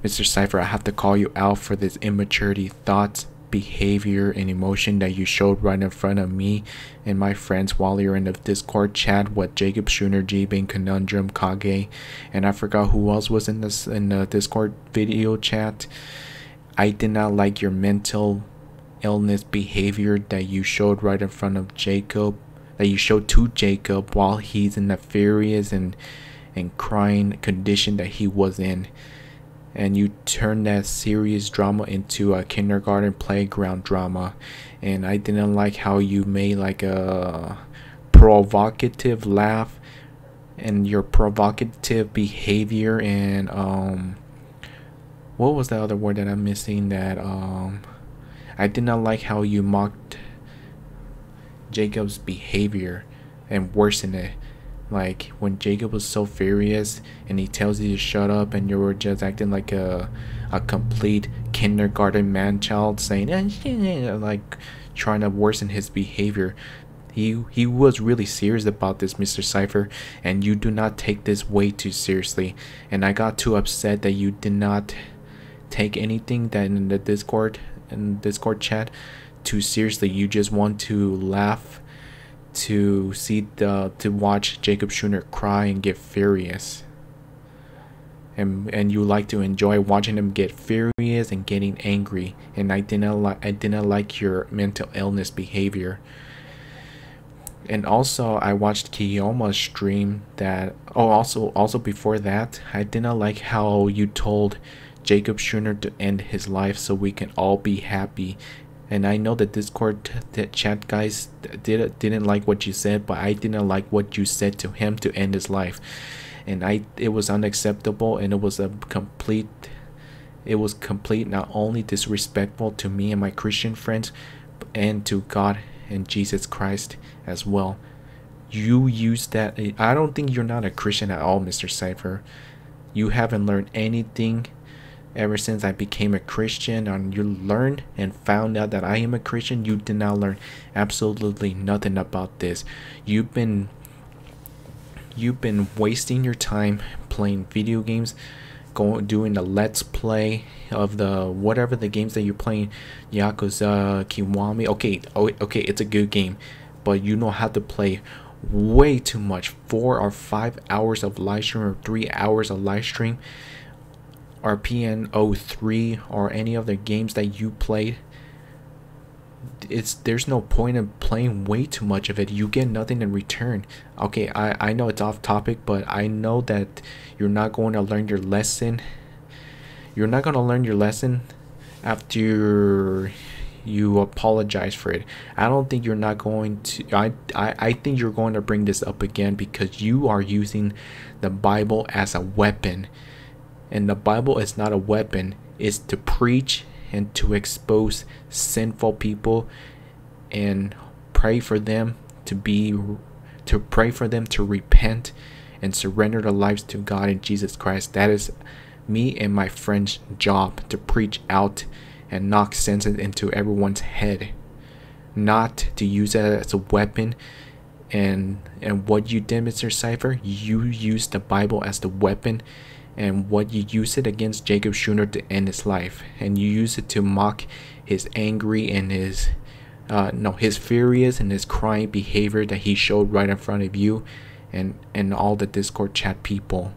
Mr. Cypher, I have to call you out for this immaturity, thoughts, behavior, and emotion that you showed right in front of me and my friends while you're in the Discord chat with Jacob Schooner, G-Bane, Conundrum, Kage, and I forgot who else was in the Discord video chat. I did not like your mental illness behavior that you showed right in front of Jacob, that you showed to Jacob while he's in the furious and crying condition that he was in. And you turned that serious drama into a kindergarten playground drama. And I didn't like how you made like a provocative laugh and your provocative behavior. And what was the other word that I'm missing? That I did not like how you mocked Jacob's behavior and worsened it. Like when Jacob was so furious and he tells you to shut up, and you were just acting like a complete kindergarten man-child, saying like trying to worsen his behavior. He was really serious about this, Mr. Cypher, and you do not take this way too seriously. And I got too upset that you did not take anything that in the Discord chat too seriously. You just want to laugh to watch Jacob Schooner cry and get furious, and you like to enjoy watching him get furious and getting angry. And I didn't like your mental illness behavior. And also I watched Kiyoma's stream that also before that, I didn't like how you told Jacob Schooner to end his life so we can all be happy. And I know that Discord chat guys didn't like what you said, but I didn't like what you said to him to end his life. And it was unacceptable, and it was complete not only disrespectful to me and my Christian friends, and to God and Jesus Christ as well. You used that. I don't think you're not a Christian at all, Mr. Cypher. You haven't learned anything ever since I became a Christian, and you learned and found out that I am a Christian. You did not learn absolutely nothing about this. You've been wasting your time playing video games, doing the let's play of the whatever the games that you're playing, Yakuza, Kiwami. Okay, it's a good game, but you know how to play way too much. 4 or 5 hours of live stream, or 3 hours of live stream, or PN03, or any other games that you played. There's no point in playing way too much of it. You get nothing in return. Okay, I know it's off topic, but I know that you're not going to learn your lesson. You're not going to learn your lesson after you apologize for it. I don't think you're not going to. I think you're going to bring this up again, because you are using the Bible as a weapon. And the Bible is not a weapon. It's to preach and to expose sinful people and pray for them to repent and surrender their lives to God and Jesus Christ. That is me and my friend's job, to preach out and knock sense into everyone's head, not to use it as a weapon. And what you did, Mr. Cypher, you used the Bible as the weapon. And what you use it against Jacob Schooner to end his life, and you use it to mock his angry and his furious and his crying behavior that he showed right in front of you and all the Discord chat people.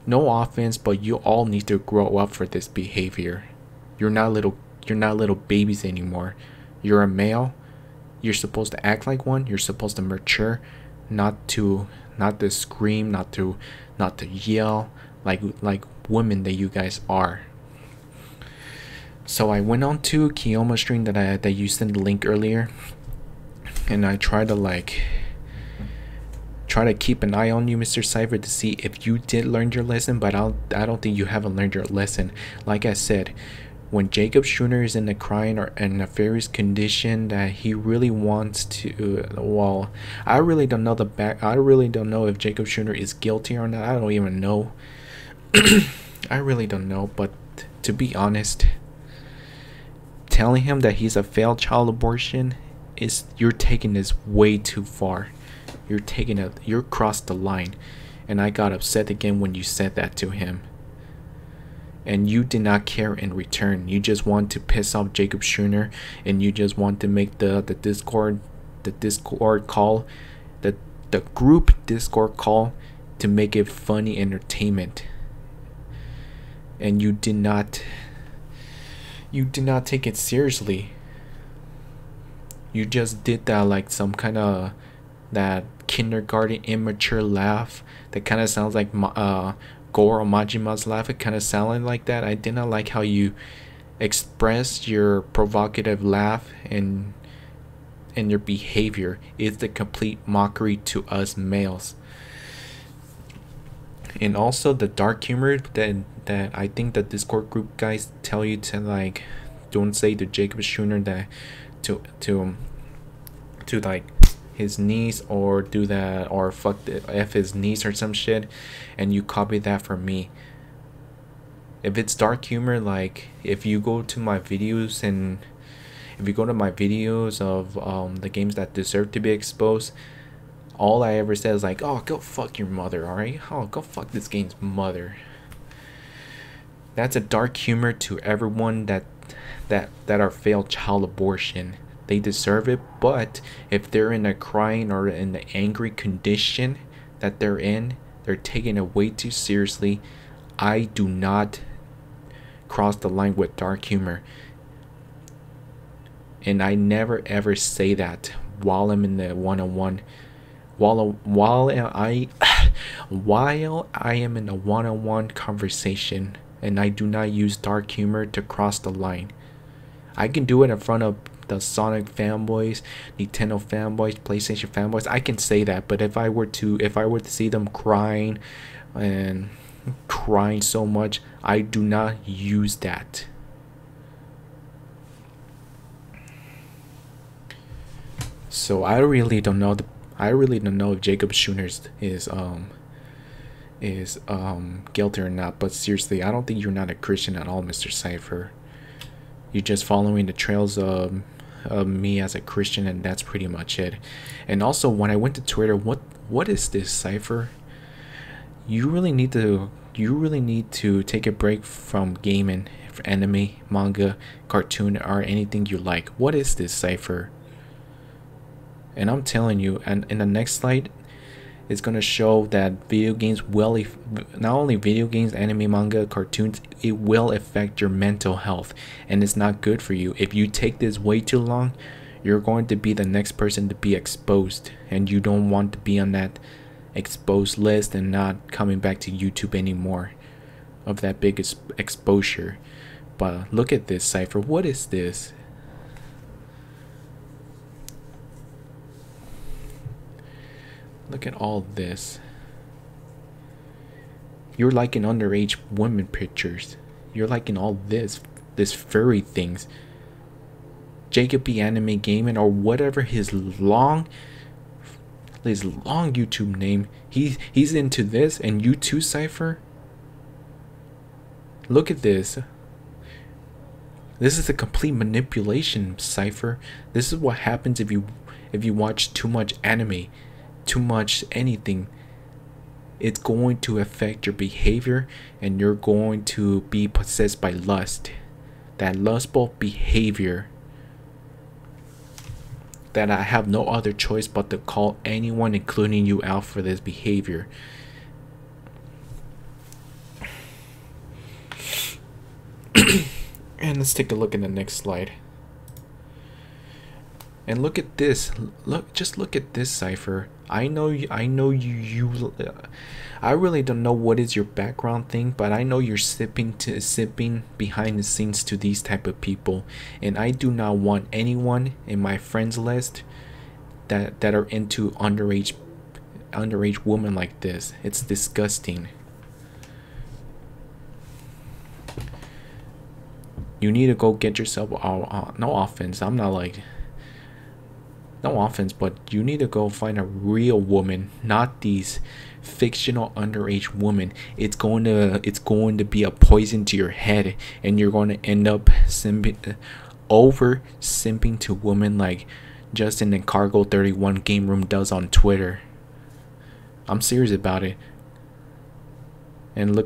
No offense, but you all need to grow up for this behavior. You're not little babies anymore. You're a male. You're supposed to act like one. You're supposed to mature, not to scream, not to yell like women that you guys are. So I went on to Kiyoma's stream that you sent the link earlier, and I try to keep an eye on you, Mr. Cypher, to see if you did learn your lesson. But I don't think you haven't learned your lesson. Like I said, when Jacob Schooner is in the crying or in a furious condition that he really wants to, well, I really don't know if Jacob Schooner is guilty or not. I don't even know. I really don't know. But to be honest, telling him that he's a failed child abortion you're taking this way too far. You're crossed the line. And I got upset again when you said that to him. and you did not care in return. You just want to piss off Jacob Schooner, and you just want to make the Discord call, the group Discord call, to make it funny entertainment. And you did not take it seriously. You just did that like some kind of that kindergarten immature laugh that kind of sounds like Goro Majima's laugh. It kind of sounded like that. I did not like how you expressed your provocative laugh, and your behavior is the complete mockery to us males. And also the dark humor that I think the Discord group guys tell you to like, don't say to Jacob Schooner that to like his niece, or do that, or fuck his niece or some shit, and you copy that from me. If it's dark humor, like if you go to my videos of the games that deserve to be exposed, all I ever said is like, oh, go fuck your mother, alright? Oh, go fuck this game's mother. That's a dark humor to everyone that are failed child abortion. They deserve it, but if they're in a crying or in the angry condition that they're in, they're taking it way too seriously. I do not cross the line with dark humor, and I never ever say that while I'm in the one-on-one. While I am in a one-on-one conversation, and I do not use dark humor to cross the line. I can do it in front of the Sonic fanboys, Nintendo fanboys, PlayStation fanboys. I can say that, but if I were to see them crying so much, I do not use that. So I really don't know if Jacob Schooner is guilty or not. But seriously, I don't think you're not a Christian at all, Mr. Cypher. You're just following the trails of me as a Christian, and that's pretty much it. And also, when I went to Twitter, what is this, Cypher? You really need to take a break from gaming, for anime, manga, cartoon, or anything you like. What is this, Cypher? And I'm telling you, and in the next slide, it's gonna show that video games will, not only video games, anime, manga, cartoons, it will affect your mental health, and it's not good for you. If you take this way too long, you're going to be the next person to be exposed, and you don't want to be on that exposed list and not coming back to YouTube anymore of that big exposure. But look at this, Cypher. What is this? Look at all this. You're liking underage women pictures. You're liking all this furry things. Jacob B Anime Gaming, or whatever his long YouTube name. He's into this, and you too, Cypher. Look at this. This is a complete manipulation, Cypher. This is what happens if you watch too much anime, too much anything. It's going to affect your behavior, and you're going to be possessed by lust. That lustful behavior that I have no other choice but to call anyone, including you, out for this behavior. And let's take a look at the next slide. And look at this. Just look at this, Cypher. I really don't know what is your background thing, but I know you're sipping behind the scenes to these type of people, and I do not want anyone in my friends list that are into underage women like this. It's disgusting. You need to go get yourself no offense. I'm not like, no offense, but you need to go find a real woman, not these fictional underage women. It's going to be a poison to your head, and you're going to end up simping to women like Justin and Cargo 31 Game Room does on Twitter. I'm serious about it. And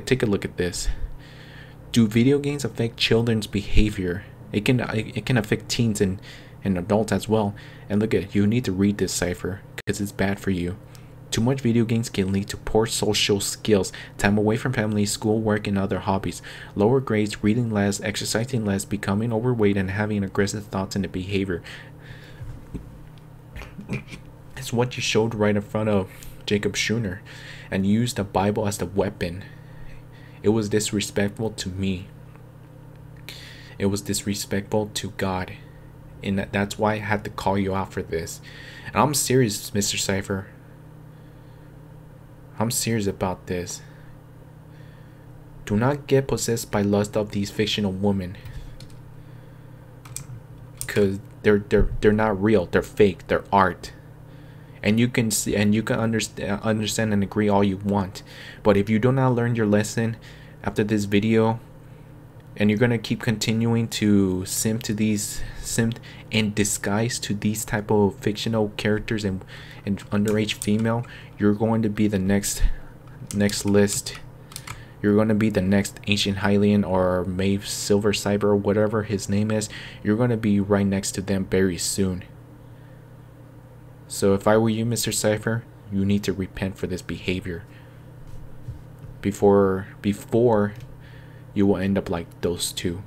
take a look at this. Do video games affect children's behavior? It can affect teens and adults as well. And look at, you need to read this cipher because it's bad for you. Too much video games can lead to poor social skills, time away from family, school, work, and other hobbies, lower grades, reading less, exercising less, becoming overweight, and having aggressive thoughts and behavior. It's what you showed right in front of Jacob Schooner and used the Bible as the weapon. It was disrespectful to me. It was disrespectful to God. And that's why I had to call you out for this. And I'm serious, Mr. Cypher. I'm serious about this. Do not get possessed by lust of these fictional women. Because they're not real. They're fake. They're art. And you can see and you can understand and agree all you want. But if you do not learn your lesson after this video, and you're gonna keep continuing to simp in disguise to these type of fictional characters and underage female, you're going to be the next list. You're going to be the next Ancient Hylian or Maeve Silver Cyber or whatever his name is. You're going to be right next to them very soon. So if I were you, Mr. Cypher, you need to repent for this behavior before you will end up like those two.